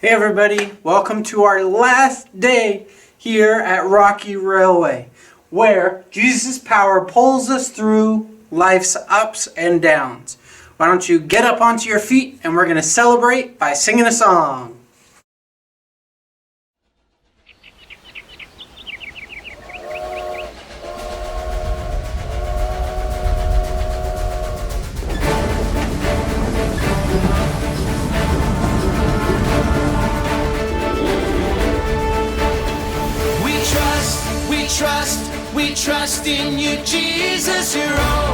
Hey everybody, welcome to our last day here at Rocky Railway, where Jesus' power pulls us through life's ups and downs. Why don't you get up onto your feet and we're going to celebrate by singing a song. We trust in you, Jesus. You're all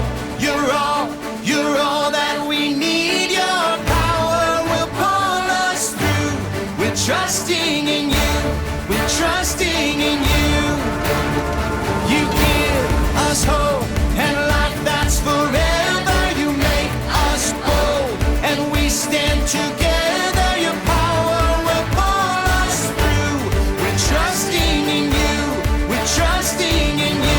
that we need. Your power will pull us through. We're trusting in you. We're trusting in you. You give us hope and life that's forever. You make us bold and we stand together. Your power will pull us through. We're trusting in you. We're trusting in you.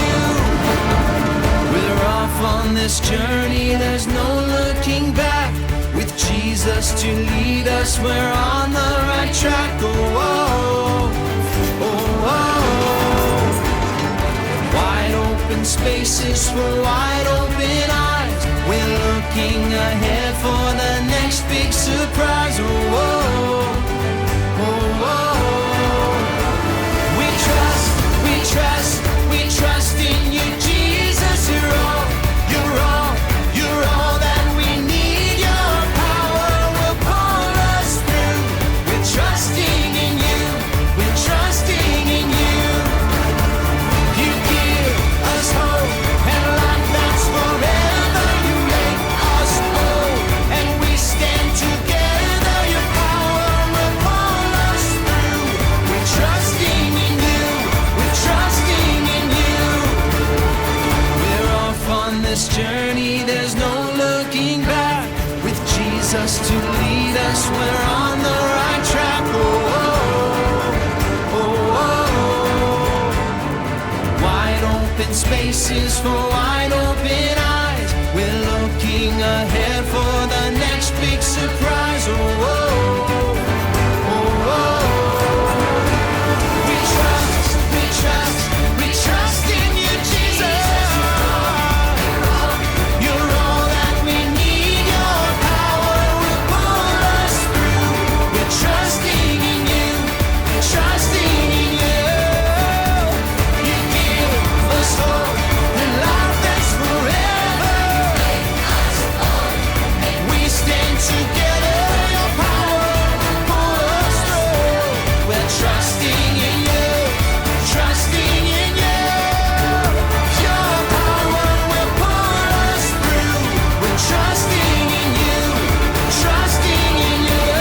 We're off on this journey, there's no looking back. With Jesus to lead us, we're on the right track. Oh, oh, oh, oh. Wide open spaces for wide open eyes. We're looking ahead for the next big surprise. Oh, oh, oh, oh. We trust in you, Jesus. You're all that we need. Your power will pull us through. We're trusting in you. We're trusting in you. You give us hope and life that's forever. You make us bold and we stand together. Your power will pull us through. We're trusting in you. We're trusting in you. We're off on this journey, there's no looking back. With Jesus to lead us, we're on the right track. Oh, oh, oh, oh. Wide open spaces for wide open eyes. We're looking ahead for the next big surprise. Oh, oh, oh, oh. We trust in you, Jesus. You're all that we need. Your power will pull us through. We're trusting in you. We're trusting in you. You give us hope and life that's forever. We stand together. Your power will pull us through. We're trusting in you. Trusting in you. Your power will pull us through. We're trusting in you. Trusting in you.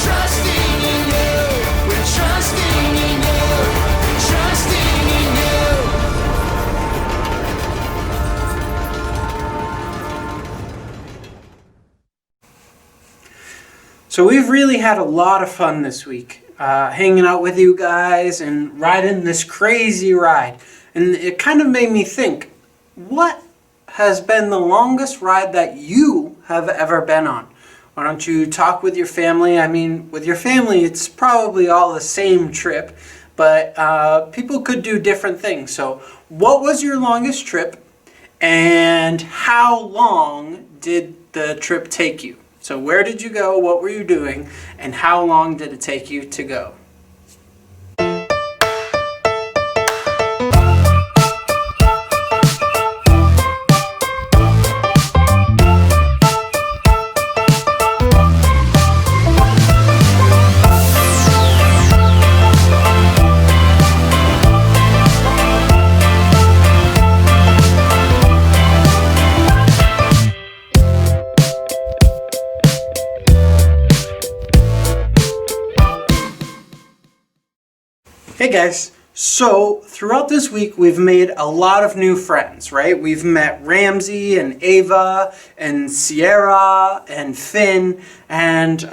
Trusting in you. We're trusting in you. Trusting in you. So we've really had a lot of fun this week, hanging out with you guys and riding this crazy ride. And it kind of made me think, what has been the longest ride that you have ever been on? Why don't you talk with your family? I mean, with your family, it's probably all the same trip, but people could do different things. So what was your longest trip and how long did the trip take you? So where did you go, what were you doing, and how long did it take you to go? Hey guys, so throughout this week we've made a lot of new friends, right? We've met Ramsey and Ava and Sierra and Finn, and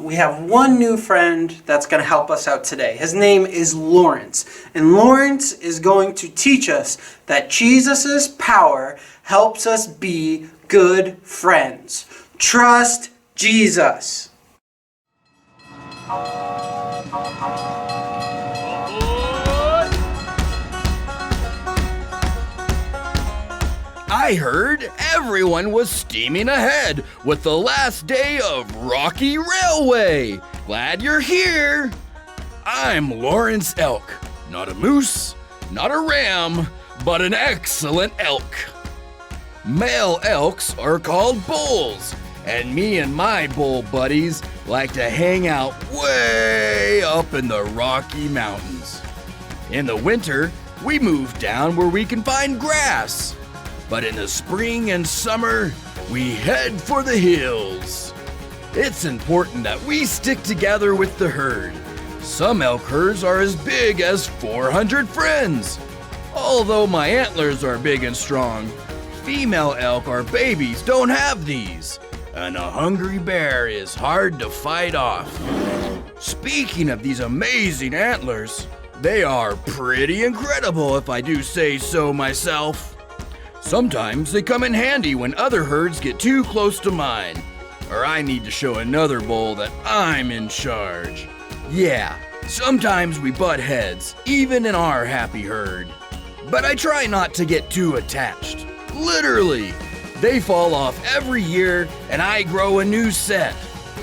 we have one new friend that's going to help us out today. His name is Lawrence, and Lawrence is going to teach us that Jesus' power helps us be good friends. Trust Jesus. I heard everyone was steaming ahead with the last day of Rocky Railway. Glad you're here. I'm Lawrence Elk, not a moose, not a ram, but an excellent elk. Male elks are called bulls, and me and my bull buddies like to hang out way up in the Rocky Mountains. In the winter, we move down where we can find grass. But in the spring and summer, we head for the hills. It's important that we stick together with the herd. Some elk herds are as big as 400 friends. Although my antlers are big and strong, female elk or babies don't have these. And a hungry bear is hard to fight off. Speaking of these amazing antlers, they are pretty incredible if I do say so myself. Sometimes they come in handy when other herds get too close to mine, or I need to show another bull that I'm in charge. Yeah, sometimes we butt heads, even in our happy herd. But I try not to get too attached. Literally, they fall off every year and I grow a new set.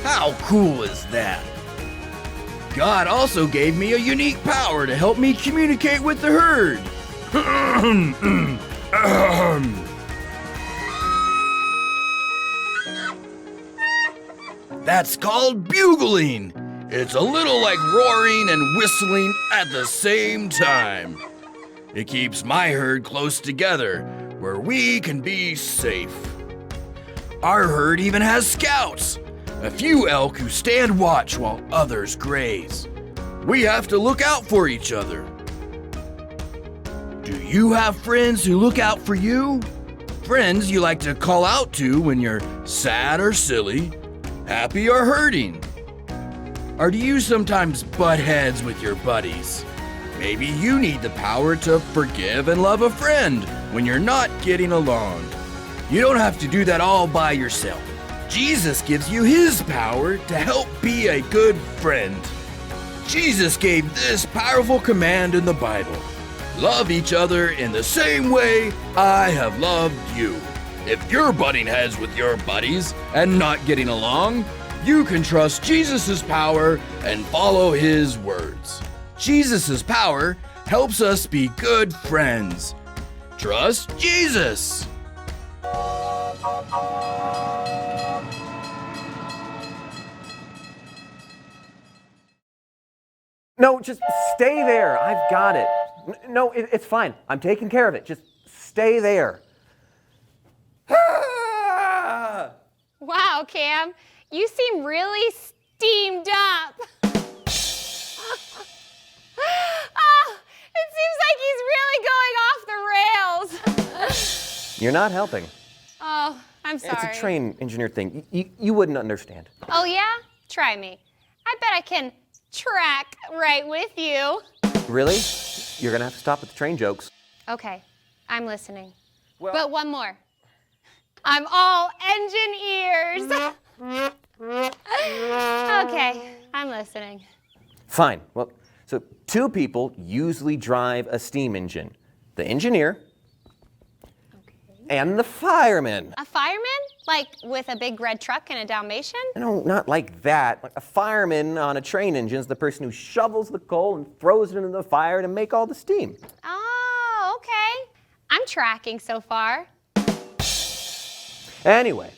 How cool is that? God also gave me a unique power to help me communicate with the herd. That's called bugling. It's a little like roaring and whistling at the same time. It keeps my herd close together where we can be safe. Our herd even has scouts, a few elk who stand watch while others graze. We have to look out for each other. Do you have friends who look out for you? Friends you like to call out to when you're sad or silly, happy or hurting? Or do you sometimes butt heads with your buddies? Maybe you need the power to forgive and love a friend when you're not getting along. You don't have to do that all by yourself. Jesus gives you his power to help be a good friend. Jesus gave this powerful command in the Bible. Love each other in the same way I have loved you. If you're butting heads with your buddies and not getting along, you can trust Jesus' power and follow his words. Jesus' power helps us be good friends. Trust Jesus. No, just stay there. I've got it. No, it's fine. I'm taking care of it. Just stay there. Wow, Cam, you seem really steamed up. Oh, it seems like he's really going off the rails. You're not helping. Oh, I'm sorry. It's a train engineer thing. You wouldn't understand. Oh, yeah? Try me. I bet I can track right with you. Really? You're gonna have to stop with the train jokes. Okay, I'm listening. Well- But one more. I'm all engine ears. Okay, I'm listening. Fine. Well, so two people usually drive a steam engine. The engineer and the fireman. A fireman? Like with a big red truck and a Dalmatian? No, not like that. Like a fireman on a train engine is the person who shovels the coal and throws it into the fire to make all the steam. Oh, okay. I'm tracking so far. Anyway,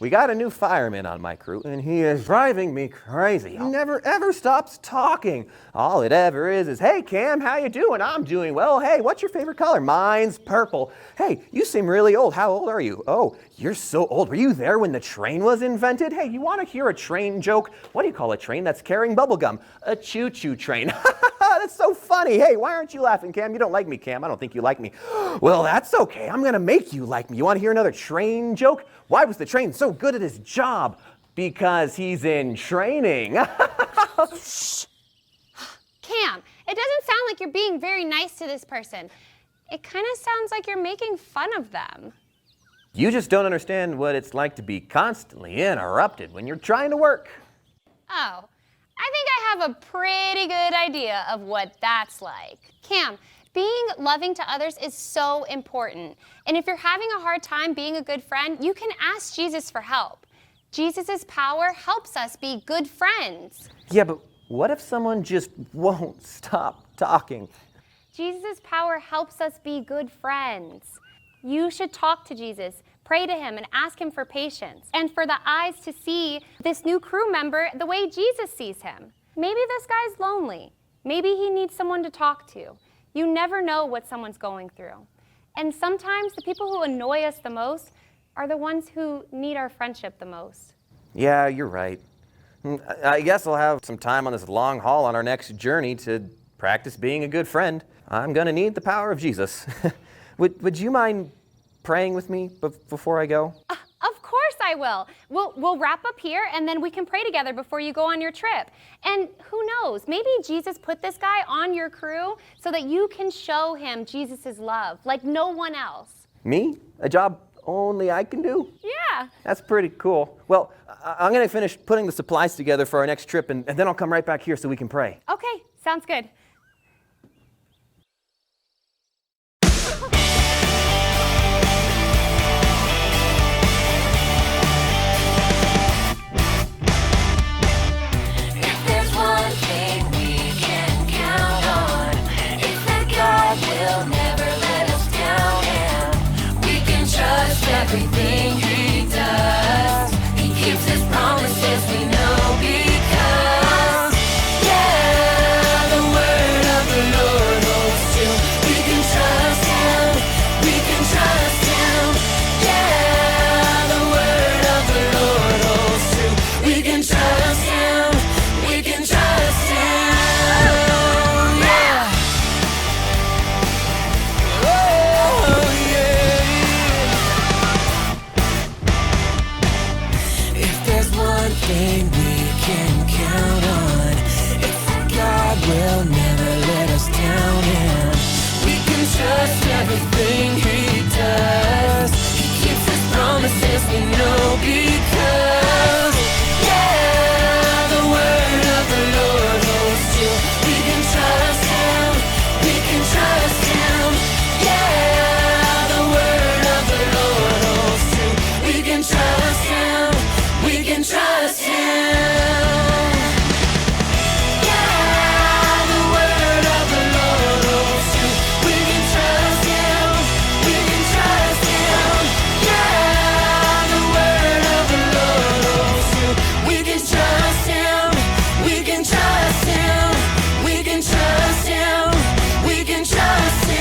we got a new fireman on my crew, and he is driving me crazy. He never ever stops talking. All it ever is, hey Cam, how you doing? I'm doing well. Hey, what's your favorite color? Mine's purple. Hey, you seem really old. How old are you? Oh, you're so old. Were you there when the train was invented? Hey, you want to hear a train joke? What do you call a train that's carrying bubblegum? A choo-choo train. That's so funny. Hey, why aren't you laughing, Cam? You don't like me, Cam. I don't think you like me. Well, that's okay. I'm going to make you like me. You want to hear another train joke? Why was the train so good at his job? Because he's in training. Shh. Cam, it doesn't sound like you're being very nice to this person. It kind of sounds like you're making fun of them. You just don't understand what it's like to be constantly interrupted when you're trying to work. Oh, I think I have a pretty good idea of what that's like. Cam, Being loving to others is so important. And if you're having a hard time being a good friend, you can ask Jesus for help. Jesus' power helps us be good friends. Yeah, but what if someone just won't stop talking? Jesus' power helps us be good friends. You should talk to Jesus, pray to him, and ask him for patience, and for the eyes to see this new crew member the way Jesus sees him. Maybe this guy's lonely. Maybe he needs someone to talk to. You never know what someone's going through. And sometimes the people who annoy us the most are the ones who need our friendship the most. Yeah, you're right. I guess I'll have some time on this long haul on our next journey to practice being a good friend. I'm gonna need the power of Jesus. Would you mind praying with me before I go? Of course I will. We'll wrap up here and then we can pray together before you go on your trip. And who knows, maybe Jesus put this guy on your crew so that you can show him Jesus' love like no one else. Me? A job only I can do? Yeah. That's pretty cool. Well, I'm gonna finish putting the supplies together for our next trip and then I'll come right back here so we can pray. Okay, sounds good. Everything he does, he keeps his promises, we know because, yeah, the word of the Lord holds true. We can trust him, we can trust him, yeah, the word of the Lord holds true. We can trust him, we can trust him, yeah. Oh, yeah. One thing we can count on, it's that God will never let us down, and we can trust everything he does. He keeps his promises, we know because, yeah, the word of the Lord holds true. We can trust him, we can trust him, yeah, the word of the Lord holds true. We can trust him, we can trust him. Yeah, the word of the Lord holds true. We can trust him, we can trust him. Yeah, the word of the Lord holds true. We can trust him, we can trust him, we can trust him, we can trust him.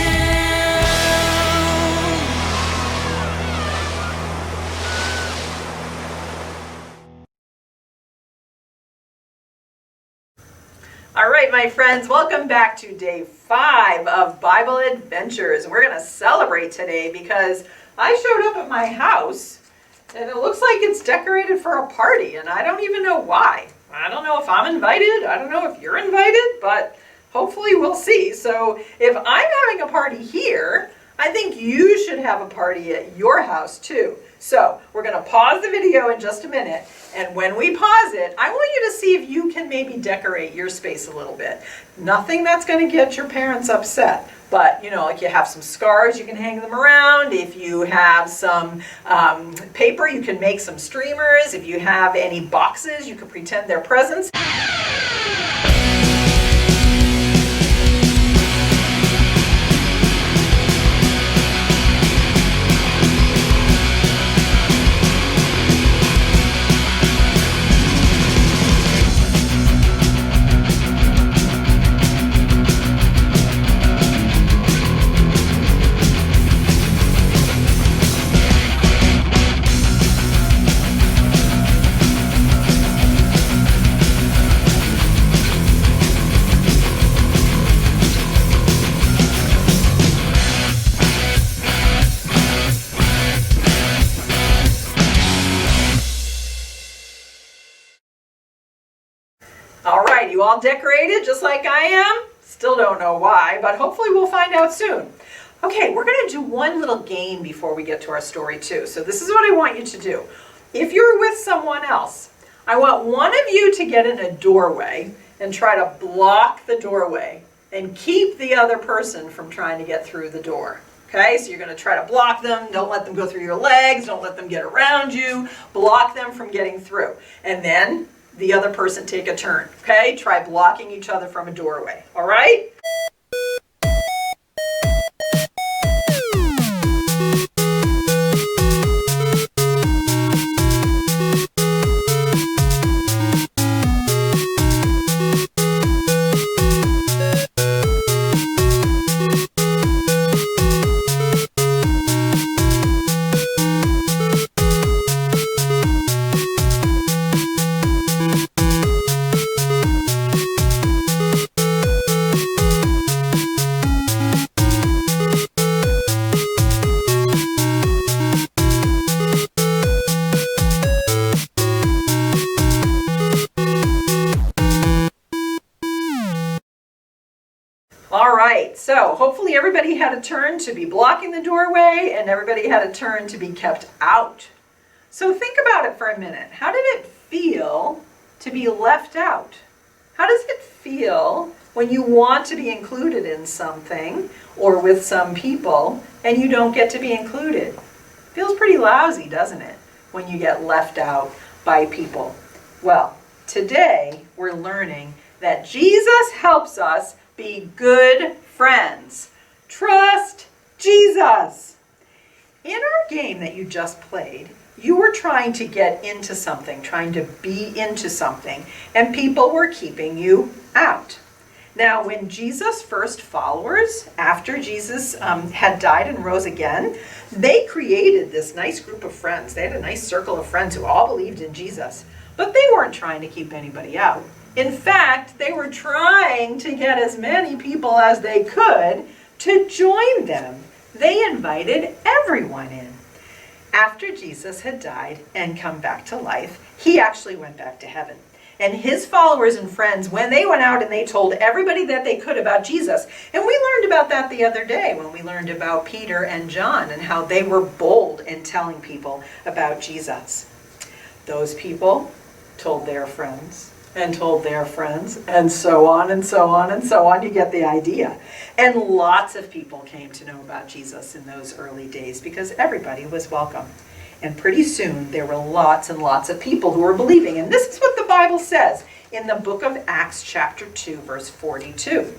All right, my friends, welcome back to day 5 of Bible Adventures. We're going to celebrate today because I showed up at my house and it looks like it's decorated for a party and I don't even know why. I don't know if I'm invited, I don't know if you're invited, but hopefully we'll see. So if I'm having a party here, I think you should have a party at your house too. So we're going to pause the video in just a minute, and when we pause it, I want you to see if you can maybe decorate your space a little bit. Nothing that's going to get your parents upset, but you know, like you have some scarves, you can hang them around. If you have some paper, you can make some streamers. If you have any boxes, you can pretend they're presents. All right, you all decorated just like I am? Still don't know why, but hopefully we'll find out soon. Okay, we're going to do one little game before we get to our story too. So this is what I want you to do. If you're with someone else, I want one of you to get in a doorway and try to block the doorway. and keep the other person from trying to get through the door. Okay, so you're going to try to block them. Don't let them go through your legs. Don't let them get around you. Block them from getting through. And then the other person take a turn. Okay, try blocking each other from a doorway. All right? All right, so hopefully everybody had a turn to be blocking the doorway and everybody had a turn to be kept out. So think about it for a minute. How did it feel to be left out? How does it feel when you want to be included in something or with some people and you don't get to be included? Feels pretty lousy, doesn't it, when you get left out by people? Well, today we're learning that Jesus helps us be good friends. Trust Jesus. In our game that you just played, you were trying to get into something, trying to be into something, and people were keeping you out. Now, when Jesus' first followers, after Jesus had died and rose again, they created this nice group of friends. They had a nice circle of friends who all believed in Jesus, but they weren't trying to keep anybody out. In fact, they were trying to get as many people as they could to join them. They invited everyone in. After Jesus had died and come back to life, he actually went back to heaven. And his followers and friends, when they went out and they told everybody that they could about Jesus, and we learned about that the other day when we learned about Peter and John and how they were bold in telling people about Jesus. Those people told their friends and told their friends, and so on and so on and so on. You get the idea. And lots of people came to know about Jesus in those early days because everybody was welcome. And pretty soon there were lots and lots of people who were believing. And this is what the Bible says in the book of Acts chapter 2, verse 42.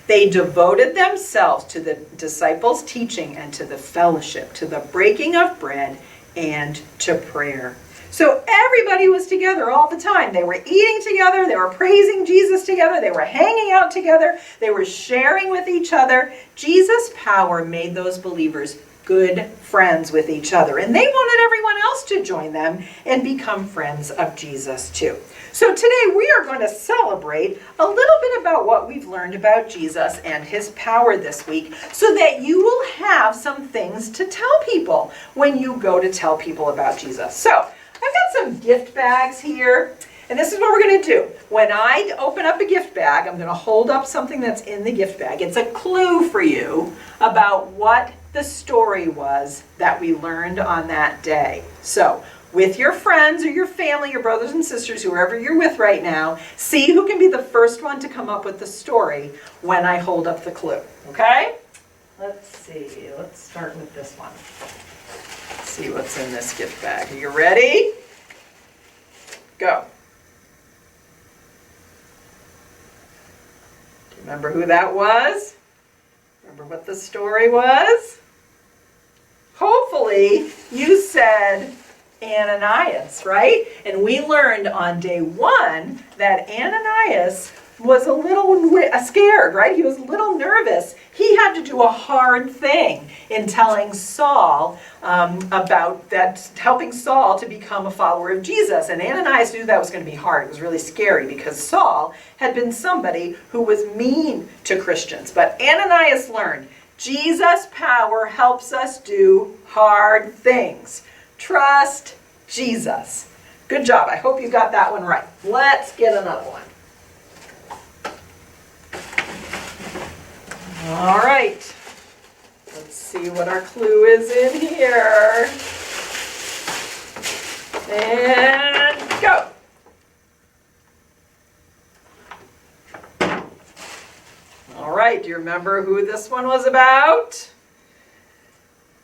They devoted themselves to the disciples' teaching and to the fellowship, to the breaking of bread and to prayer. So everybody was together all the time. They were eating together. They were praising Jesus together. They were hanging out together. They were sharing with each other. Jesus' power made those believers good friends with each other. And they wanted everyone else to join them and become friends of Jesus too. So today we are going to celebrate a little bit about what we've learned about Jesus and his power this week so that you will have some things to tell people when you go to tell people about Jesus. So I've got some gift bags here, and this is what we're going to do. When I open up a gift bag, I'm going to hold up something that's in the gift bag. It's a clue for you about what the story was that we learned on that day. So with your friends or your family, your brothers and sisters, whoever you're with right now, see who can be the first one to come up with the story when I hold up the clue, okay? Let's see. Let's start with this one. See what's in this gift bag. Are you ready? Go. Do you remember who that was? Remember what the story was? Hopefully you said Ananias, right? And we learned on day 1 that Ananias was a little scared, right? He was a little nervous. He had to do a hard thing in telling Saul about that, helping Saul to become a follower of Jesus. And Ananias knew that was going to be hard. It was really scary because Saul had been somebody who was mean to Christians. But Ananias learned Jesus' power helps us do hard things. Trust Jesus. Good job. I hope you got that one right. Let's get another one. All right, let's see what our clue is in here. And go. All right. right, do you remember who this one was about?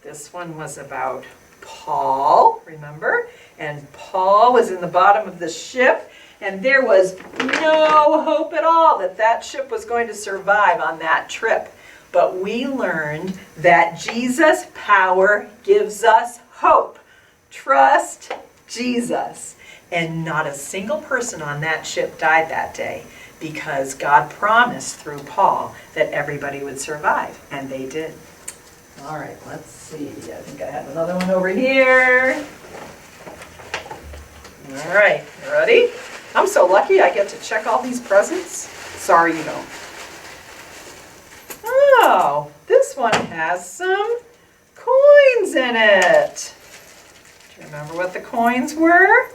This one was about Paul, remember? And Paul was in the bottom of the ship, and there was no hope at all that that ship was going to survive on that trip. But we learned that Jesus' power gives us hope. Trust Jesus. And not a single person on that ship died that day because God promised through Paul that everybody would survive, and they did. All right, let's see. I think I have another one over here. All right, you ready? I'm so lucky I get to check all these presents. Sorry you don't. Oh, this one has some coins in it. Do you remember what the coins were?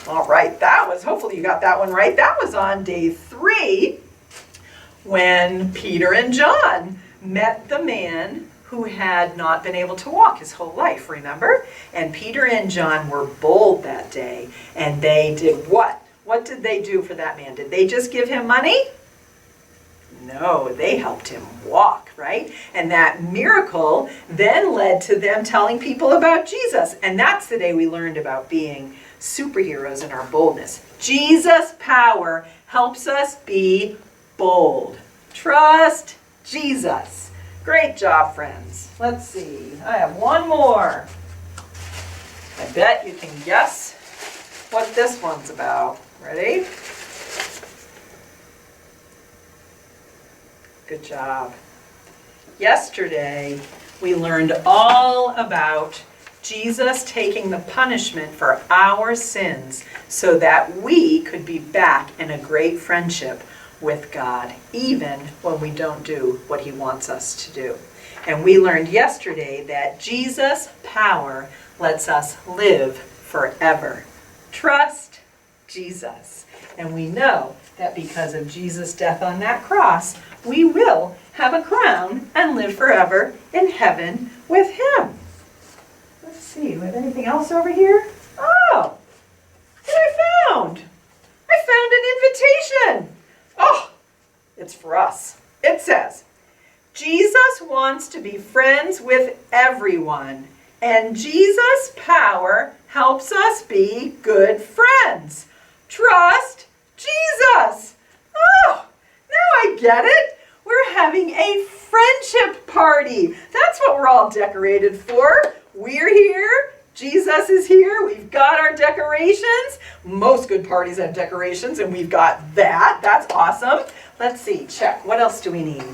All right, hopefully you got that one right. That was on day 3 when Peter and John met the man who had not been able to walk his whole life, remember? And Peter and John were bold that day, and they did what? What did they do for that man? Did they just give him money? No, they helped him walk, right? And that miracle then led to them telling people about Jesus. And that's the day we learned about being superheroes in our boldness. Jesus' power helps us be bold. Trust Jesus. Great job, friends. Let's see. I have one more. I bet you can guess what this one's about. Ready? Good job. Yesterday, we learned all about Jesus taking the punishment for our sins so that we could be back in a great friendship with God, even when we don't do what he wants us to do. And we learned yesterday that Jesus' power lets us live forever. Trust Jesus. And we know that because of Jesus' death on that cross, we will have a crown and live forever in heaven with him. Let's see, do we have anything else over here? Oh, what I found? I found an invitation. Oh, it's for us. It says, Jesus wants to be friends with everyone, and Jesus' power helps us be good friends. Trust Jesus. Oh, now I get it. We're having a friendship party. That's what we're all decorated for. We're here. Jesus is here. We've got our decorations. Most good parties have decorations, and we've got that. That's awesome. Let's see. Check. What else do we need?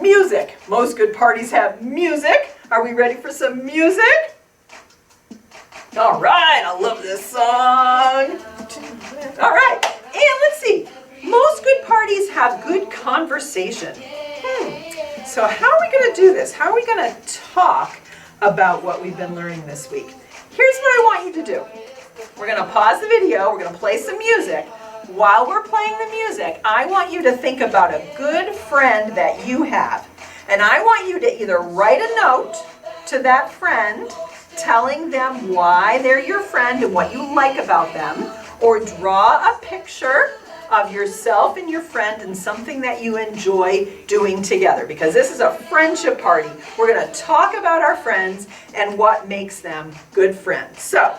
Music. Most good parties have music. Are we ready for some music? All right. I love this song. All right. And let's see. Most good parties have good conversation. So how are we going to do this? How are we going to talk about what we've been learning this week? Here's what I want you to do. We're going to pause the video. We're going to play some music. While we're playing the music, I want you to think about a good friend that you have. And I want you to either write a note to that friend telling them why they're your friend and what you like about them, or draw a picture of yourself and your friend and something that you enjoy doing together, because this is a friendship party. We're going to talk about our friends and what makes them good friends. So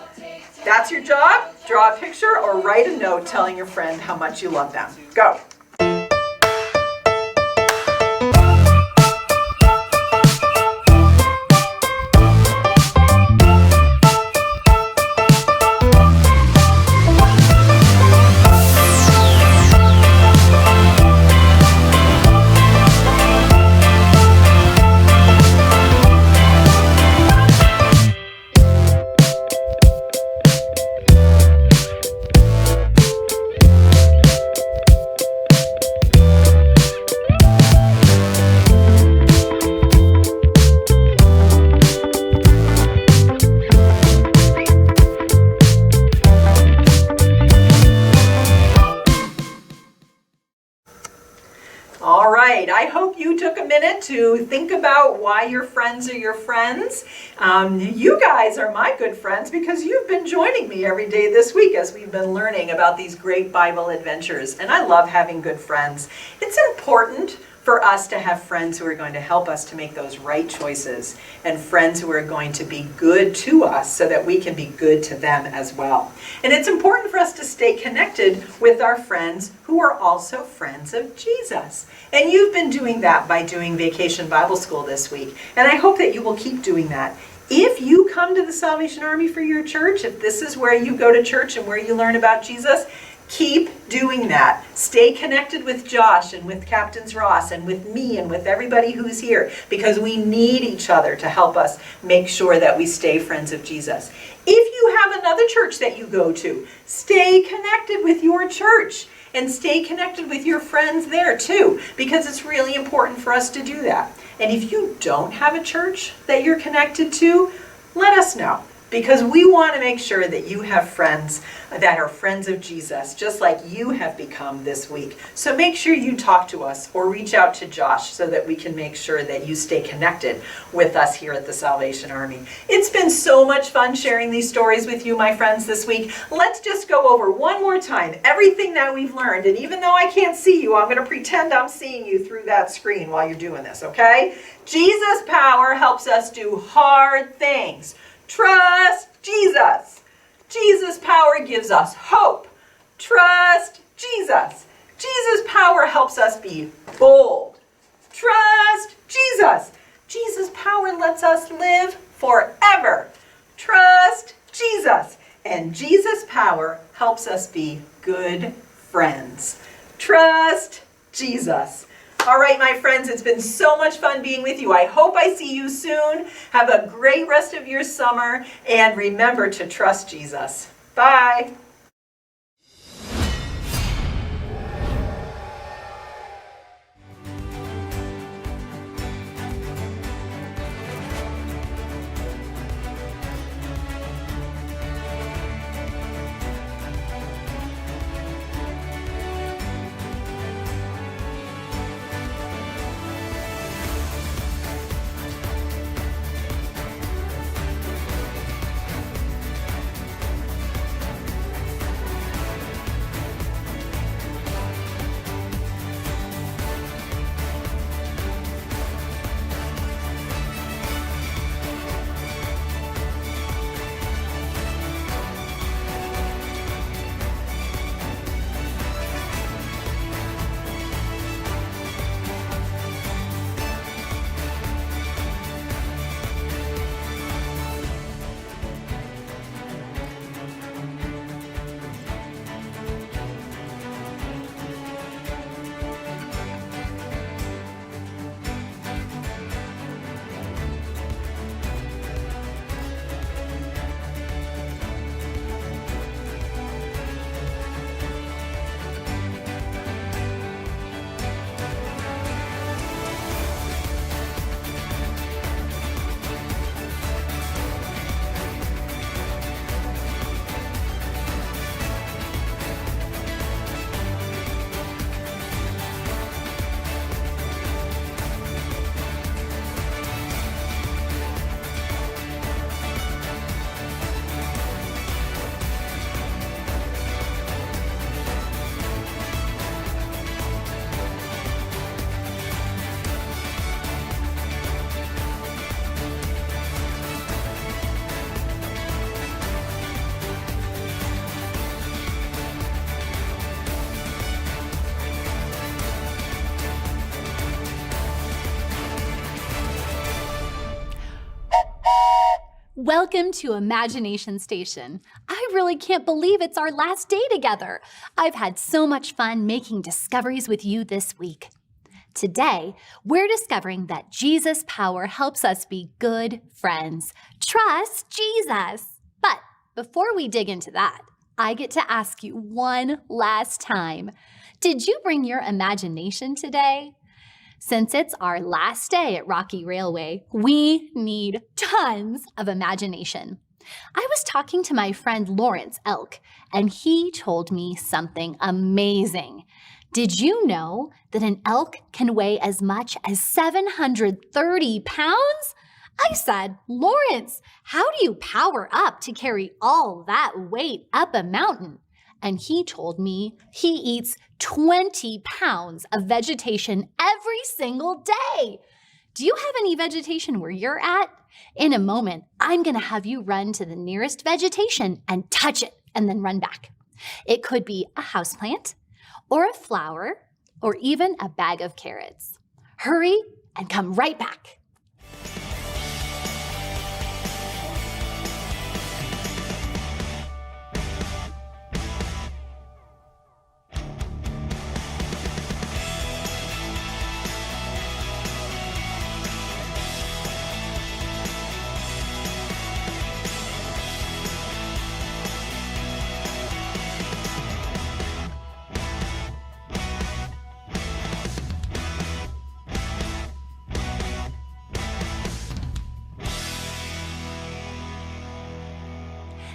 that's your job. Draw a picture or write a note telling your friend how much you love them. Go. I hope you took a minute to think about why your friends are your friends. You guys are my good friends because you've been joining me every day this week as we've been learning about these great Bible adventures. And I love having good friends. It's important for us to have friends who are going to help us to make those right choices and friends who are going to be good to us so that we can be good to them as well. And it's important for us to stay connected with our friends who are also friends of Jesus. And you've been doing that by doing Vacation Bible School this week. And I hope that you will keep doing that. If you come to the Salvation Army for your church, if this is where you go to church and where you learn about Jesus, keep doing that. Stay connected with Josh and with Captains Ross and with me and with everybody who's here because we need each other to help us make sure that we stay friends of Jesus. If you have another church that you go to, stay connected with your church and stay connected with your friends there too, because it's really important for us to do that. And if you don't have a church that you're connected to, let us know. Because we want to make sure that you have friends that are friends of Jesus, just like you have become this week. So make sure you talk to us or reach out to Josh so that we can make sure that you stay connected with us here at the Salvation Army. It's been so much fun sharing these stories with you, my friends, this week. Let's just go over one more time everything that we've learned. And even though I can't see you, I'm going to pretend I'm seeing you through that screen while you're doing this, okay? Jesus' power helps us do hard things. Trust Jesus. Jesus' power gives us hope. Trust Jesus. Jesus' power helps us be bold. Trust Jesus. Jesus' power lets us live forever. Trust Jesus. And Jesus' power helps us be good friends. Trust Jesus. All right, my friends, it's been so much fun being with you. I hope I see you soon. Have a great rest of your summer, and remember to trust Jesus. Bye. Welcome to Imagination Station. I really can't believe it's our last day together. I've had so much fun making discoveries with you this week. Today, we're discovering that Jesus' power helps us be good friends. Trust Jesus. But before we dig into that, I get to ask you one last time. Did you bring your imagination today? Since it's our last day at Rocky Railway, we need tons of imagination. I was talking to my friend Lawrence Elk, and he told me something amazing. Did you know that an elk can weigh as much as 730 pounds? I said, Lawrence, how do you power up to carry all that weight up a mountain? And he told me he eats 20 pounds of vegetation every single day. Do you have any vegetation where you're at? In a moment, I'm going to have you run to the nearest vegetation and touch it and then run back. It could be a houseplant or a flower or even a bag of carrots. Hurry and come right back.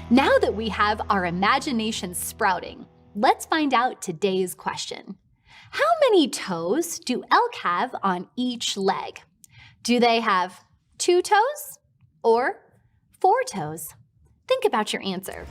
Now that we have our imagination sprouting, let's find out today's question. How many toes do elk have on each leg? Do they have 2 toes or 4 toes? Think about your answer.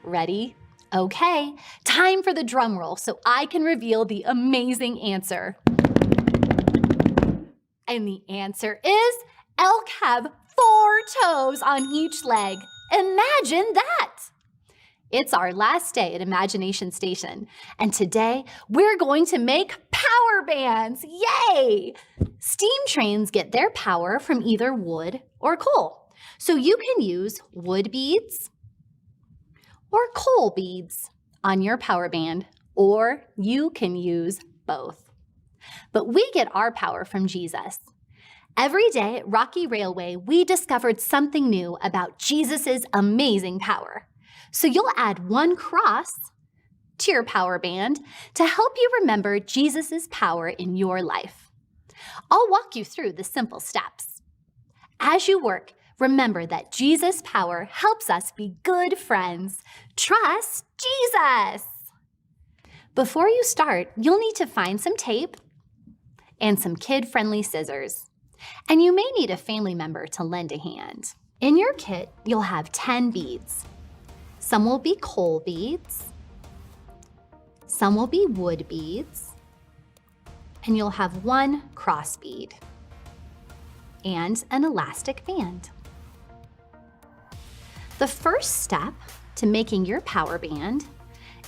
Ready? Okay, time for the drum roll so I can reveal the amazing answer. And the answer is elk have 4 toes on each leg. Imagine that! It's our last day at Imagination Station, and today we're going to make power bands. Yay! Steam trains get their power from either wood or coal. So you can use wood beads or coal beads on your power band, or you can use both. But we get our power from Jesus. Every day at Rocky Railway, we discovered something new about Jesus's amazing power. So you'll add 1 cross to your power band to help you remember Jesus's power in your life. I'll walk you through the simple steps. As you work, remember that Jesus' power helps us be good friends. Trust Jesus. Before you start, you'll need to find some tape and some kid-friendly scissors. And you may need a family member to lend a hand. In your kit, you'll have 10 beads. Some will be coal beads, some will be wood beads, and you'll have 1 cross bead and an elastic band. The first step to making your power band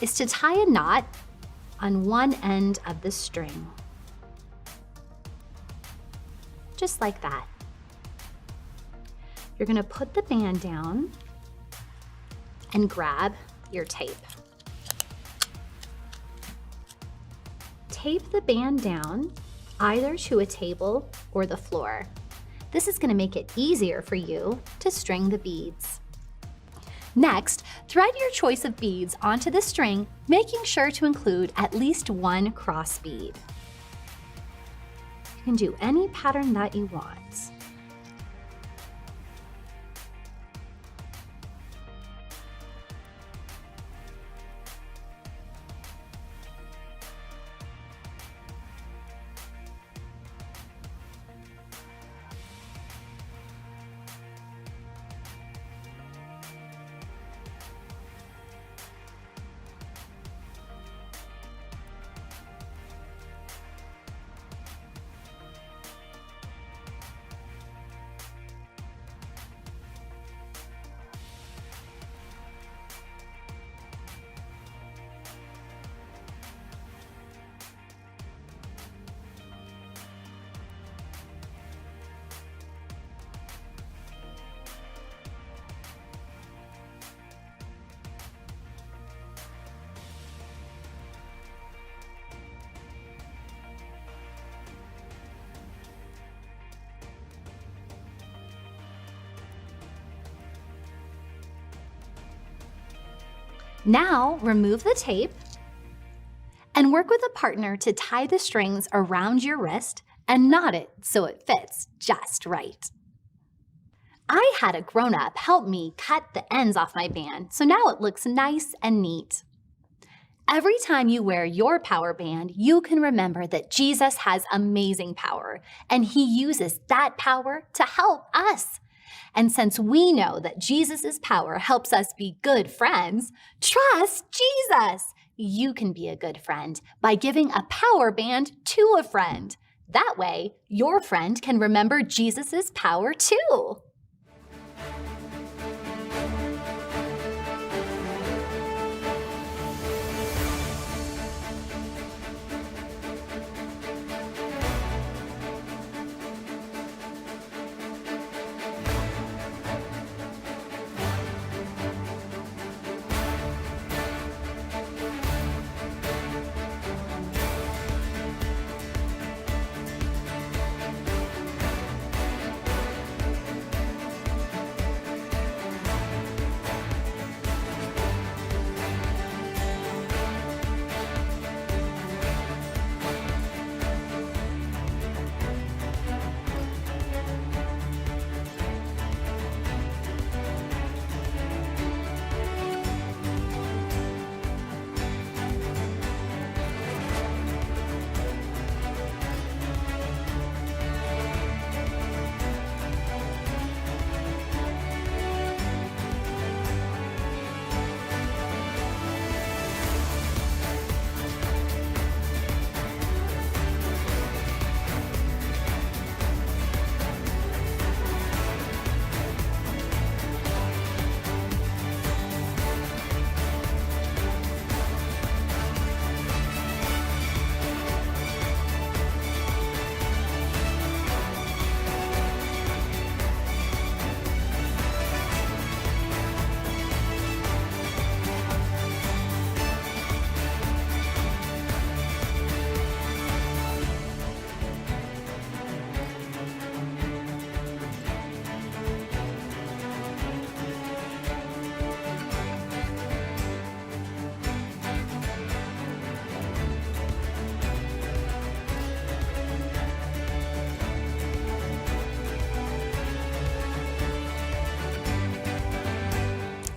is to tie a knot on one end of the string. Just like that. You're going to put the band down and grab your tape. Tape the band down either to a table or the floor. This is going to make it easier for you to string the beads. Next, thread your choice of beads onto the string, making sure to include at least 1 cross bead. You can do any pattern that you want. Now remove the tape And work with a partner to tie the strings around your wrist and knot it so it fits just right. I had a grown-up help me cut the ends off my band, so now it looks nice and neat. Every time you wear your power band, you can remember that Jesus has amazing power, and he uses that power to help us. And since we know that Jesus' power helps us be good friends, trust Jesus. You can be a good friend by giving a power band to a friend. That way, your friend can remember Jesus' power too.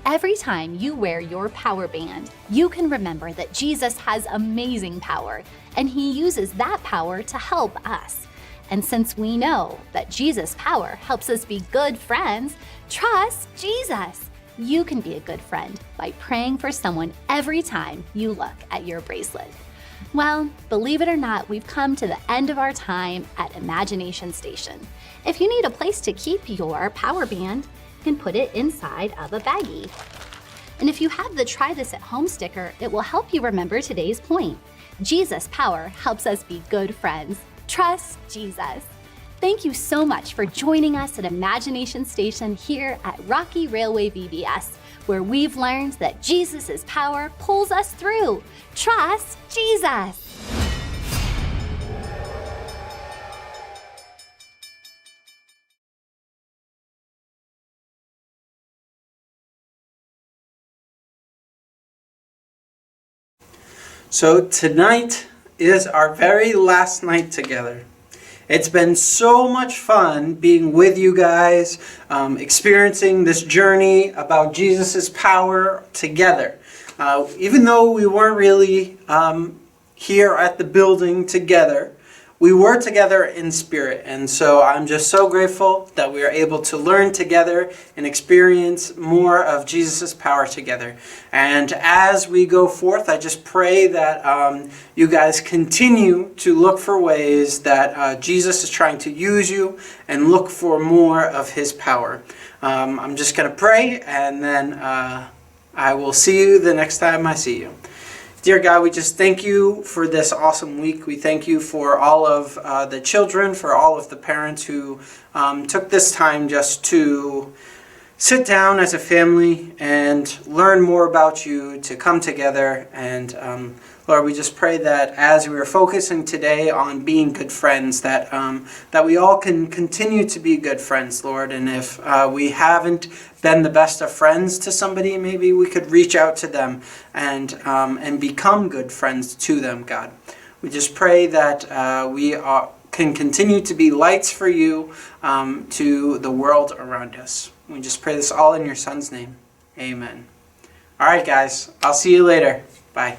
Every time you wear your power band, you can remember that Jesus has amazing power, and he uses that power to help us. And since we know that Jesus' power helps us be good friends, trust Jesus. You can be a good friend by praying for someone every time you look at your bracelet. Well, believe it or not, we've come to the end of our time at Imagination Station. If you need a place to keep your power band, you can put it inside of a baggie. And if you have the Try This at Home sticker, it will help you remember today's point. Jesus' power helps us be good friends. Trust Jesus. Thank you so much for joining us at Imagination Station here at Rocky Railway VBS, where we've learned that Jesus' power pulls us through. Trust Jesus. So tonight is our very last night together. It's been so much fun being with you guys, experiencing this journey about Jesus' power together. Even though we weren't really here at the building together, we were together in spirit. And so I'm just so grateful that we are able to learn together and experience more of Jesus' power together. And as we go forth, I just pray that you guys continue to look for ways that Jesus is trying to use you and look for more of his power. I'm just going to pray, and then I will see you the next time I see you. Dear God, we just thank you for this awesome week. We thank you for all of the children, for all of the parents who took this time just to sit down as a family and learn more about you, to come together. And Lord, we just pray that as we are focusing today on being good friends, that we all can continue to be good friends, Lord. And if we haven't been the best of friends to somebody, maybe we could reach out to them and become good friends to them, God. We just pray that we can continue to be lights for you to the world around us. We just pray this all in your Son's name. Amen. All right, guys. I'll see you later. Bye.